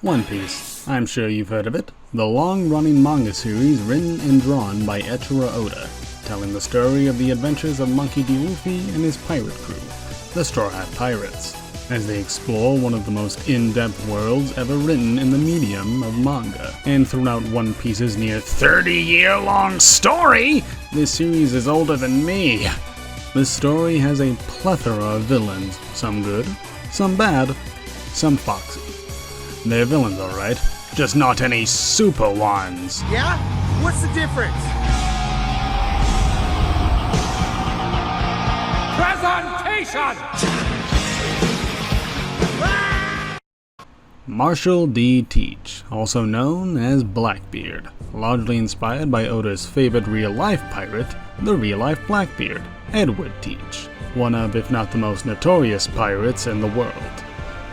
One Piece. I'm sure you've heard of it. The long-running manga series written and drawn by Eiichiro Oda, telling the story of the adventures of Monkey D. Luffy and his pirate crew, the Straw Hat Pirates, as they explore one of the most in-depth worlds ever written in the medium of manga. And throughout One Piece's near 30-year-long story, this series is older than me. This story has a plethora of villains, some good, some bad, some foxy. They're villains, alright, just not any super ones. Yeah? What's the difference? Presentation! Marshall D. Teach, also known as Blackbeard, largely inspired by Oda's favorite real-life pirate, the real-life Blackbeard, Edward Teach, one of, if not the most notorious pirates in the world.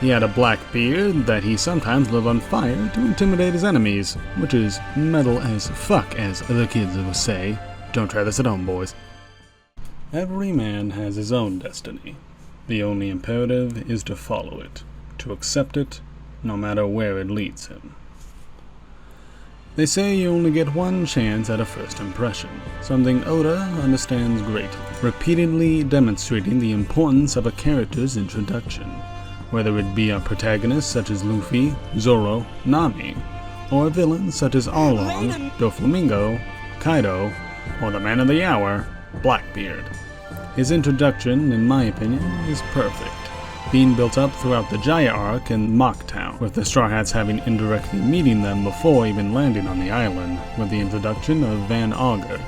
He had a black beard that he sometimes lit on fire to intimidate his enemies, which is metal as fuck, as the kids would say. Don't try this at home, boys. Every man has his own destiny. The only imperative is to follow it, to accept it, no matter where it leads him. They say you only get one chance at a first impression, something Oda understands greatly, repeatedly demonstrating the importance of a character's introduction, whether it be a protagonist such as Luffy, Zoro, Nami, or villains such as Arlong, Doflamingo, Kaido, or the man of the hour, Blackbeard. His introduction, in my opinion, is perfect, being built up throughout the Jaya arc in Mock Town, with the Straw Hats having indirectly meeting them before even landing on the island, with the introduction of Van Augur,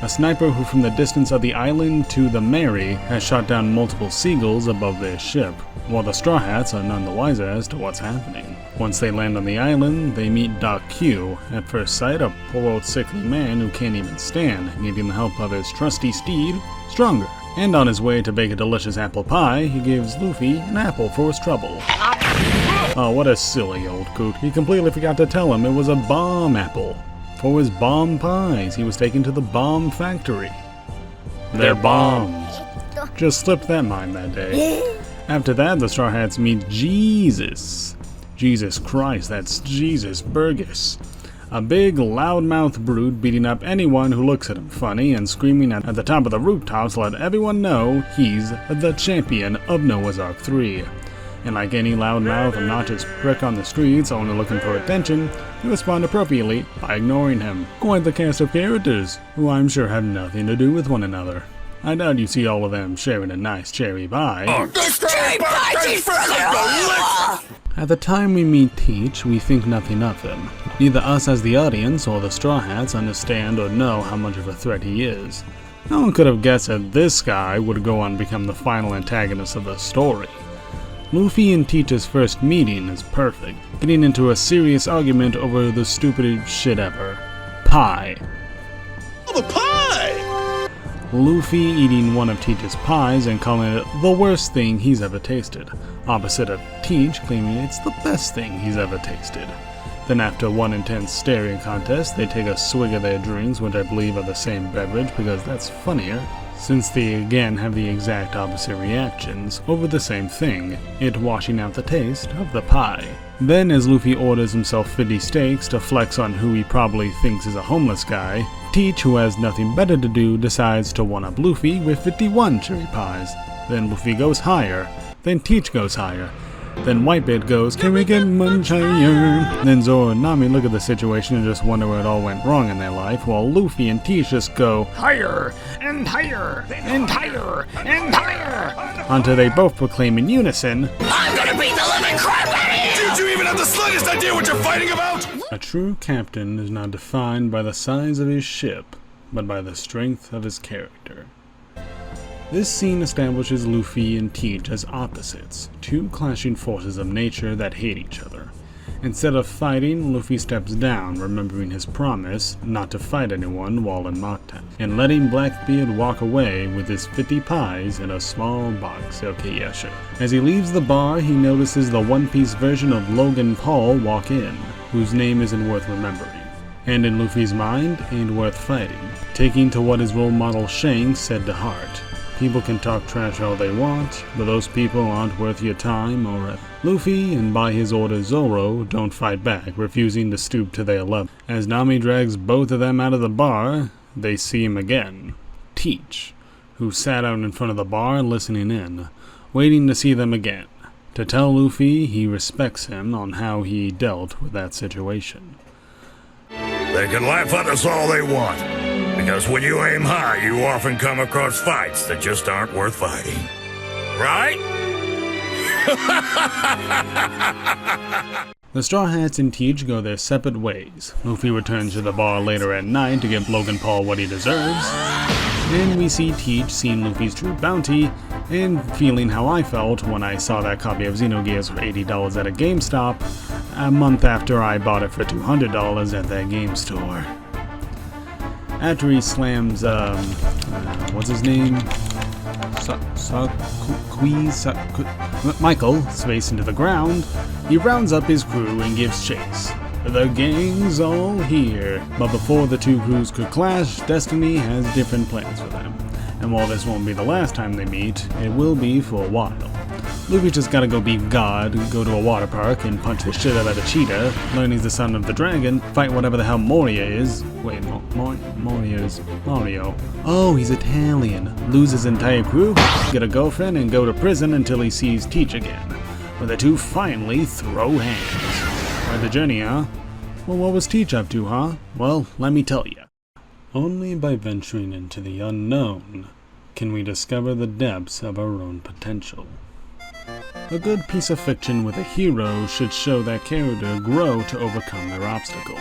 a sniper who from the distance of the island to the Mary has shot down multiple seagulls above their ship, while the Straw Hats are none the wiser as to what's happening. Once they land on the island, they meet Doc Q, at first sight a poor old sickly man who can't even stand, needing the help of his trusty steed, Stronger. And on his way to bake a delicious apple pie, he gives Luffy an apple for his trouble. Oh, what a silly old coot. He completely forgot to tell him it was a bomb apple. For his bomb pies, he was taken to the bomb factory. They're bombs. Just slipped that mind that day. After that, the Straw Hats meet Jesus. Jesus Christ, that's Jesus Burgess. A big, loudmouth brute beating up anyone who looks at him funny and screaming at the top of the rooftops to let everyone know he's the champion of Noah's Ark 3. And like any loudmouth, obnoxious prick on the streets only looking for attention, you respond appropriately by ignoring him. Quite the cast of characters, who I'm sure have nothing to do with one another. I doubt you see all of them sharing a nice cherry pie. At the time we meet Teach, we think nothing of him. Neither us as the audience or the Straw Hats understand or know how much of a threat he is. No one could have guessed that this guy would go on to become the final antagonist of the story. Luffy and Teach's first meeting is perfect, getting into a serious argument over the stupidest shit ever. Pie. Oh, the pie! Luffy eating one of Teach's pies and calling it the worst thing he's ever tasted, opposite of Teach claiming it's the best thing he's ever tasted. Then after one intense staring contest, they take a swig of their drinks, which I believe are the same beverage because that's funnier, since they again have the exact opposite reactions over the same thing, it washing out the taste of the pie. Then as Luffy orders himself 50 steaks to flex on who he probably thinks is a homeless guy, Teach, who has nothing better to do, decides to one-up Luffy with 51 cherry pies. Then Luffy goes higher, then Teach goes higher, then Whitebeard goes, "Can we get much higher?" Then Zoro and Nami look at the situation and just wonder where it all went wrong in their life, while Luffy and Teach just go higher and higher and higher and higher, until they both proclaim in unison, "I'm gonna beat the living crap out of you!" Did you even have the slightest idea what you're fighting about? A true captain is not defined by the size of his ship, but by the strength of his character. This scene establishes Luffy and Teach as opposites, two clashing forces of nature that hate each other. Instead of fighting, Luffy steps down, remembering his promise not to fight anyone while in Mock Town, and letting Blackbeard walk away with his 50 pies in a small box. Okay, yeah, sure. As he leaves the bar, he notices the One Piece version of Logan Paul walk in, whose name isn't worth remembering, and in Luffy's mind, ain't worth fighting, taking to what his role model Shanks said to heart. People can talk trash all they want, but those people aren't worth your time or effort. Luffy, and by his order Zoro, don't fight back, refusing to stoop to their level. As Nami drags both of them out of the bar, they see him again. Teach, who sat out in front of the bar listening in, waiting to see them again, to tell Luffy he respects him on how he dealt with that situation. They can laugh at us all they want, because when you aim high, you often come across fights that just aren't worth fighting. Right? The Straw Hats and Teach go their separate ways. Luffy returns to the bar later at night to give Logan Paul what he deserves. And we see Teach seeing Luffy's true bounty, and feeling how I felt when I saw that copy of Xenogears for $80 at a GameStop, a month after I bought it for $200 at that game store. After he slams, what's his name? Michael's face into the ground, he rounds up his crew and gives chase. The gang's all here, but before the two crews could clash, Destiny has different plans for them. And while this won't be the last time they meet, it will be for a while. Luffy just gotta go be God, go to a water park and punch the shit out of a cheetah, learn he's the son of the dragon, fight whatever the hell Moria is. Wait, Moria's Mario. Oh, he's Italian. Lose his entire crew, get a girlfriend, and go to prison until he sees Teach again, where the two finally throw hands. Quite the journey, huh? Well, what was Teach up to, huh? Well, let me tell you. Only by venturing into the unknown can we discover the depths of our own potential. A good piece of fiction with a hero should show that character grow to overcome their obstacle,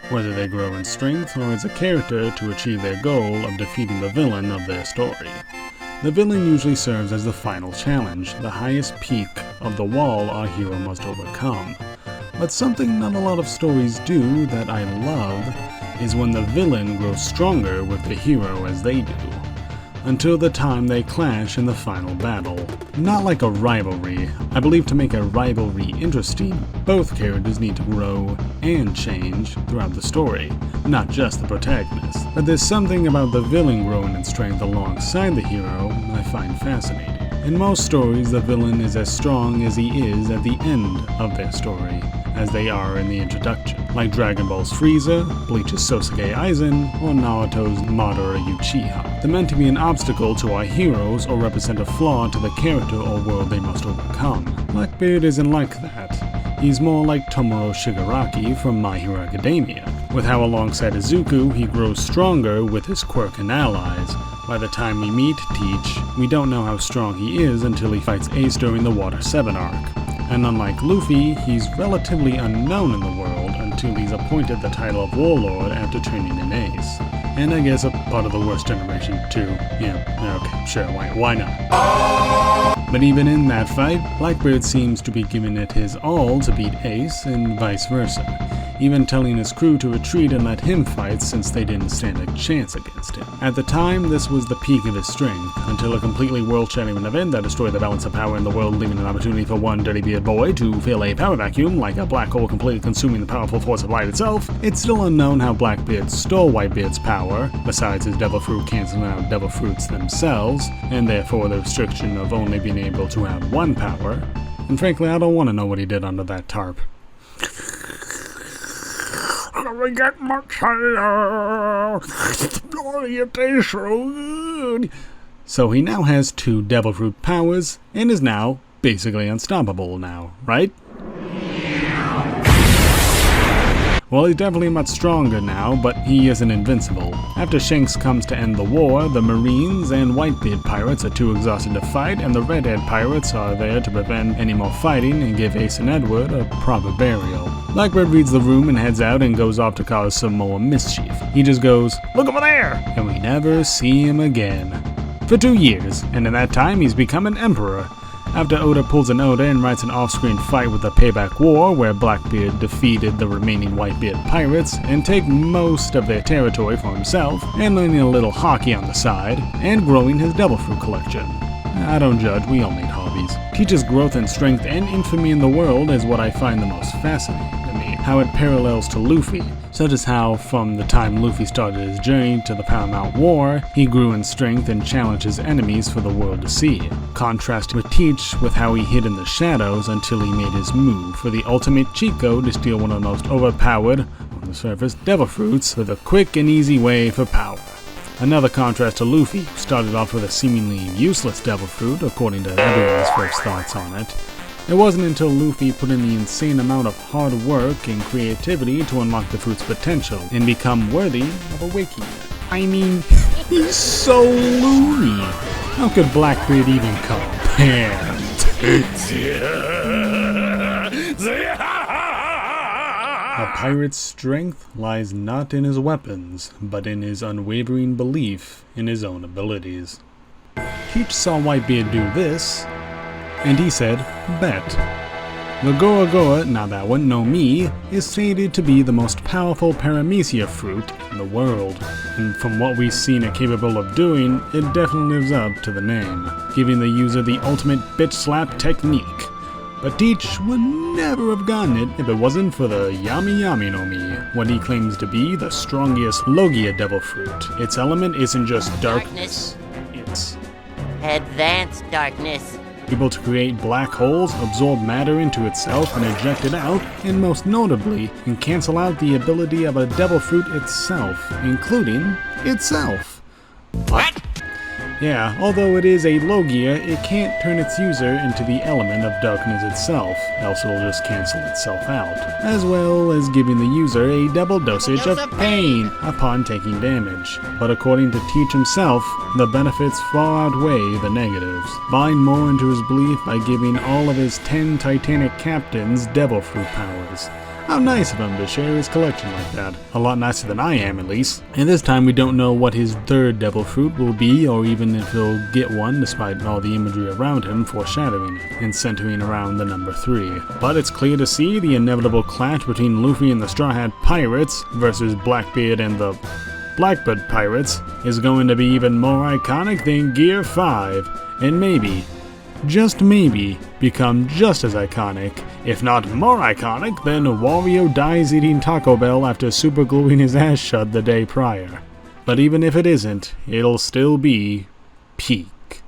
whether they grow in strength or as a character to achieve their goal of defeating the villain of their story. The villain usually serves as the final challenge, the highest peak of the wall our hero must overcome. But something not a lot of stories do that I love is when the villain grows stronger with the hero as they do, until the time they clash in the final battle. Not like a rivalry. I believe to make a rivalry interesting, both characters need to grow and change throughout the story, not just the protagonist. But there's something about the villain growing in strength alongside the hero I find fascinating. In most stories, the villain is as strong as he is at the end of their story, as they are in the introduction, like Dragon Ball's Frieza, Bleach's Sasuke Aizen, or Naruto's Madara Uchiha. They're meant to be an obstacle to our heroes or represent a flaw to the character or world they must overcome. Blackbeard isn't like that. He's more like Tomoro Shigaraki from My Hero Academia, with how alongside Izuku he grows stronger with his quirk and allies. By the time we meet Teach, we don't know how strong he is until he fights Ace during the Water 7 arc. And unlike Luffy, he's relatively unknown in the world until he's appointed the title of Warlord after turning in Ace. And I guess a part of the worst generation too. Yeah, okay, sure, why not? But even in that fight, Blackbeard seems to be giving it his all to beat Ace and vice versa, even telling his crew to retreat and let him fight since they didn't stand a chance against him. At the time, this was the peak of his strength, until a completely world-shattering event that destroyed the balance of power in the world, leaving an opportunity for one dirty beard boy to fill a power vacuum like a black hole completely consuming the powerful force of light itself. It's still unknown how Blackbeard stole Whitebeard's power, besides his devil fruit canceling out devil fruits themselves, and therefore the restriction of only being able to have one power. And frankly, I don't want to know what he did under that tarp. We get much higher. It tastes so good. So he now has 2 devil fruit powers and is now basically unstoppable now, right? Well, he's definitely much stronger now, but he isn't invincible. After Shanks comes to end the war, the Marines and Whitebeard pirates are too exhausted to fight, and the Redhead pirates are there to prevent any more fighting and give Ace and Edward a proper burial. Blackbeard reads the room and heads out and goes off to cause some more mischief. He just goes, "Look over there!" and we never see him again. For 2 years, and in that time he's become an emperor. After Oda pulls an Oda and writes an off-screen fight with the Payback War where Blackbeard defeated the remaining Whitebeard pirates and take most of their territory for himself, and learning a little hockey on the side, and growing his devil fruit collection. I don't judge, we all made hobbies. hobbies. Teach's growth in strength and infamy in the world is what I find the most fascinating to me. How it parallels to Luffy, such as how from the time Luffy started his journey to the Paramount War, he grew in strength and challenged his enemies for the world to see. Contrast with Teach with how he hid in the shadows until he made his move for the ultimate cheat code to steal one of the most overpowered, on the surface, devil fruits with a quick and easy way for power. Another contrast to Luffy, who started off with a seemingly useless devil fruit, according to everyone's first thoughts on it. It wasn't until Luffy put in the insane amount of hard work and creativity to unlock the fruit's potential and become worthy of a wiki. I mean, he's so loony. How could Blackbeard even compare? A pirate's strength lies not in his weapons, but in his unwavering belief in his own abilities. Teach saw Whitebeard do this, and he said, bet. The Goa Goa, now that one, no me, is stated to be the most powerful paramecia fruit in the world, and from what we've seen it capable of doing, it definitely lives up to the name, giving the user the ultimate bitch slap technique. But Teach would never have gotten it if it wasn't for the Yami Yami no Mi, what he claims to be the strongest Logia devil fruit. Its element isn't just darkness, it's advanced darkness. able to create black holes, absorb matter into itself and eject it out, and most notably, can cancel out the ability of a devil fruit itself, including itself. What? Yeah, although it is a Logia, it can't turn its user into the element of darkness itself, else it'll just cancel itself out, as well as giving the user a double dosage of pain upon taking damage. But according to Teach himself, the benefits far outweigh the negatives, buying more into his belief by giving all of his 10 Titanic captains devil fruit powers. How nice of him to share his collection like that. A lot nicer than I am, at least. And this time we don't know what his third devil fruit will be, or even if he'll get one, despite all the imagery around him foreshadowing it, and centering around the number 3. But it's clear to see the inevitable clash between Luffy and the Straw Hat Pirates versus Blackbeard and the Blackbeard Pirates is going to be even more iconic than Gear 5, and maybe, just maybe, become just as iconic, if not more iconic, than Wario dies eating Taco Bell after supergluing his ass shut the day prior. But even if it isn't, it'll still be peak.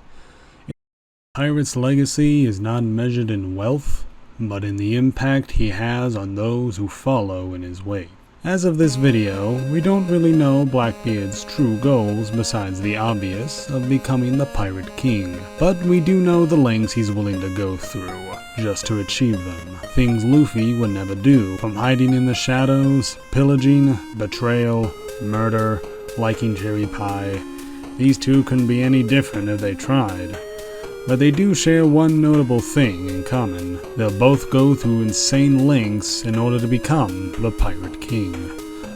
Pirate's legacy is not measured in wealth, but in the impact he has on those who follow in his wake. As of this video, we don't really know Blackbeard's true goals besides the obvious of becoming the Pirate King, but we do know the lengths he's willing to go through just to achieve them. Things Luffy would never do, from hiding in the shadows, pillaging, betrayal, murder, liking cherry pie. These two couldn't be any different if they tried. But they do share one notable thing in common. They'll both go through insane lengths in order to become the Pirate King.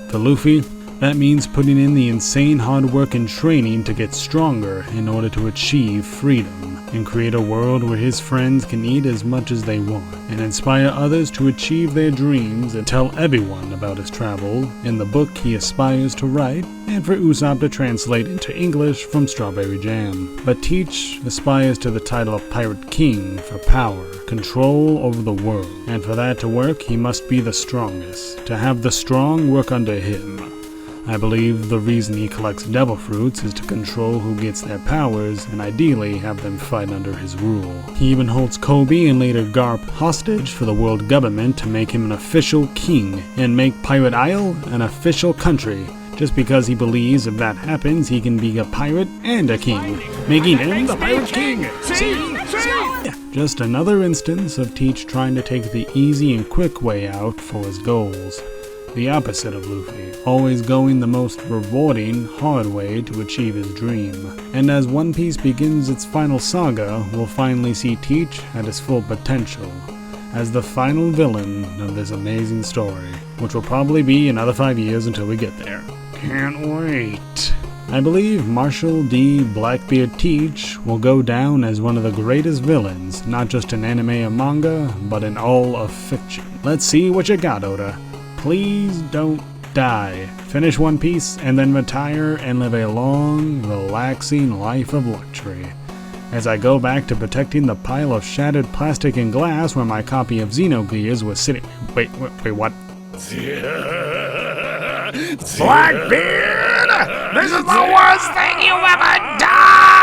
For Luffy, that means putting in the insane hard work and training to get stronger in order to achieve freedom, and create a world where his friends can eat as much as they want, and inspire others to achieve their dreams and tell everyone about his travel in the book he aspires to write, and for Usopp to translate into English from Strawberry Jam. But Teach aspires to the title of Pirate King for power, control over the world, and for that to work he must be the strongest, to have the strong work under him. I believe the reason he collects devil fruits is to control who gets their powers and ideally have them fight under his rule. He even holds Kobe and later Garp hostage for the world government to make him an official king and make Pirate Isle an official country, just because he believes if that happens he can be a pirate and a king, making him the Pirate King! See? Just another instance of Teach trying to take the easy and quick way out for his goals. The opposite of Luffy, always going the most rewarding, hard way to achieve his dream. And as One Piece begins its final saga, we'll finally see Teach at his full potential, as the final villain of this amazing story, which will probably be another 5 years until we get there. Can't wait. I believe Marshall D. Blackbeard Teach will go down as one of the greatest villains, not just in anime or manga, but in all of fiction. Let's see what you got, Oda. Please don't die. Finish One Piece and then retire and live a long, relaxing life of luxury. as I go back to protecting the pile of shattered plastic and glass where my copy of Xenogears was sitting. Wait, what? Blackbeard! This is the worst thing you ever done!